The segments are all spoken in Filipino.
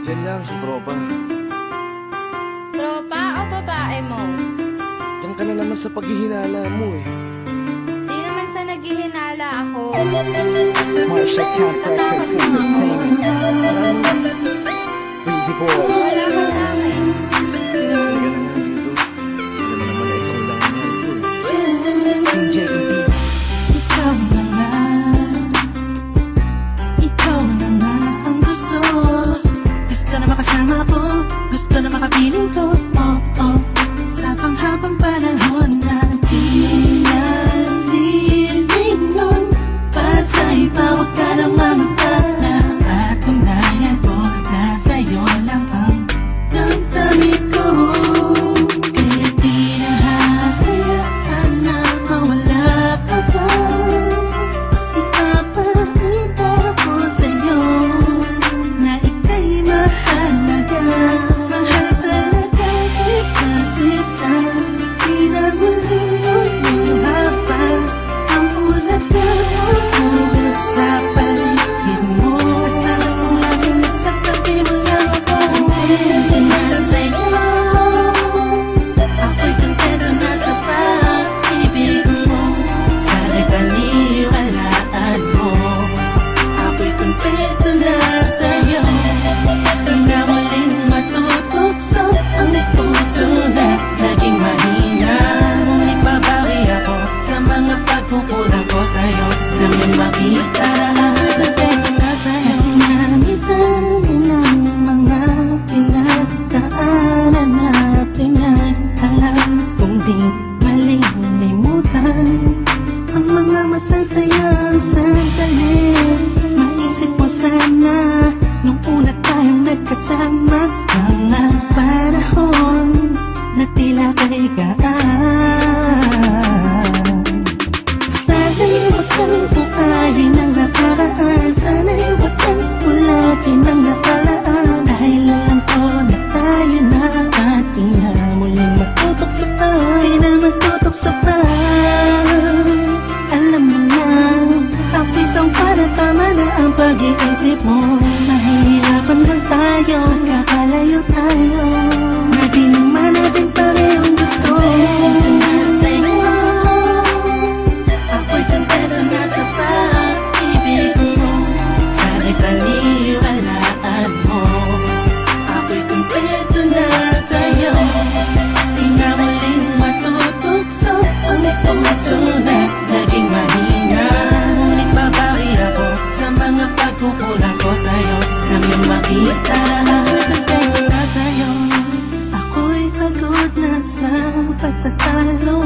Diyan lang sa tropa. Tropa o babae mo? Diyan ka na naman sa paghihinala mo eh. Di naman sa naghihinala ako. Marsha Camp Records Entertainment. Breezy Boys. Wala ka sa akin. Halika na nga dito. Alam mo naman na ikaw lang ang mahal ko eh. Team JED. Ikaw na nga. Ikaw na nga ang gusto. Gusto na makasama ko. Gusto na makapiling ko. Oh, oh. Sa panghabang panahon na di nalilingon. Para sa iba, huwag ka nang mamagpala. Patunayan ko na sa'yo lang ang damdamin ko. Kaya di na hahayaan na mawala ka pa. Ipapakita ko sa'yo na ika'y mahalaga. Mahal talaga kita sita. Di na muli haba ang ulaga. Ulat sa paligid mo. Kasama kong laging nasa tabi mo lang ako. Kontento na sa'yo. Ako'y kontento na sa pag-ibig mo. Sana'y paniwalaan mo. Ako'y kontento na sa'yo. Di na muling matutukso ang puso na naging mahina. Ngunit babawi ako sa mga pagkukulang ko sa'yo. Nang yung makita na ako'y kontento na sa'yo. Sa dinami-dami ng mga pinagdaanan natin ay alam kong di malilimutan ang mga masasayang sandali. Maisip mo sana nung una tayong nagkasama. Mga panahon na tila kay gaan. Sana'y huwag kang buhayin ang nakaraan. Sana'y huwag kang ulatin ang nakalaan. Dahil alam ko na tayo na at di na muling magtutukso pa. Di na magtutukso pa. Alam mo na, ang pisang para tama na ang pag-iisip mo. Mahihirapan lang tayo, kakalayo tayo. Na di naman natin parehong gusto. Kontento na sa'yo. Ako'y kontento na sa pag-ibig mo. Sana'y paniwalaan mo. Ako'y kontento na sa'yo. Di na muling matutukso ang puso na naging mahina. Ngunit babawi ako sa mga pagkukulang ko sa'yo. Nang yung makita na ako'y kontento na sa'yo. Ako'y pagod na sa pagtatalo.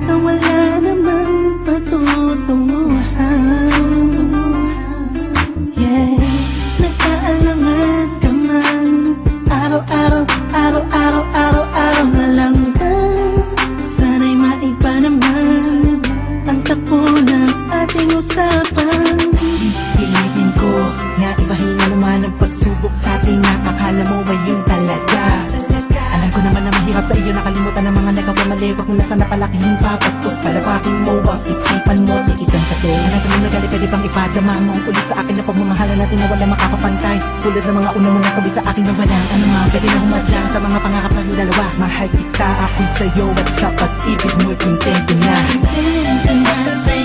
Na wala namang patutunguhan. Yeah, nagkaalangan ka man. Araw-araw, araw-araw, araw-araw na lang ba? Sana'y maiba naman ang takbo ng ating usapan. Pilitin ko na ibahin na naman ang pagsubok sa ating akala mo ay yun talaga. Alam ko naman na mahirap sa iyo nakalimutan ang mga nagkapamali. Huwag mo na sana palakihin pa. Pagtos palawakin mo ang isipan mo. Tiisan ka to. Alam ko nung nagali pwede bang ipadama mo ulit sa akin na pagmamahalan natin na wala makakapantay. Tulad ng mga una mo nasabi sa akin na wala ano nga pwede na humadlang sa mga pangarap ng dalawa. Mahal kita ako'y sa'yo at sa pag-ibig mo'y kontento na. Kontento na sa'yo.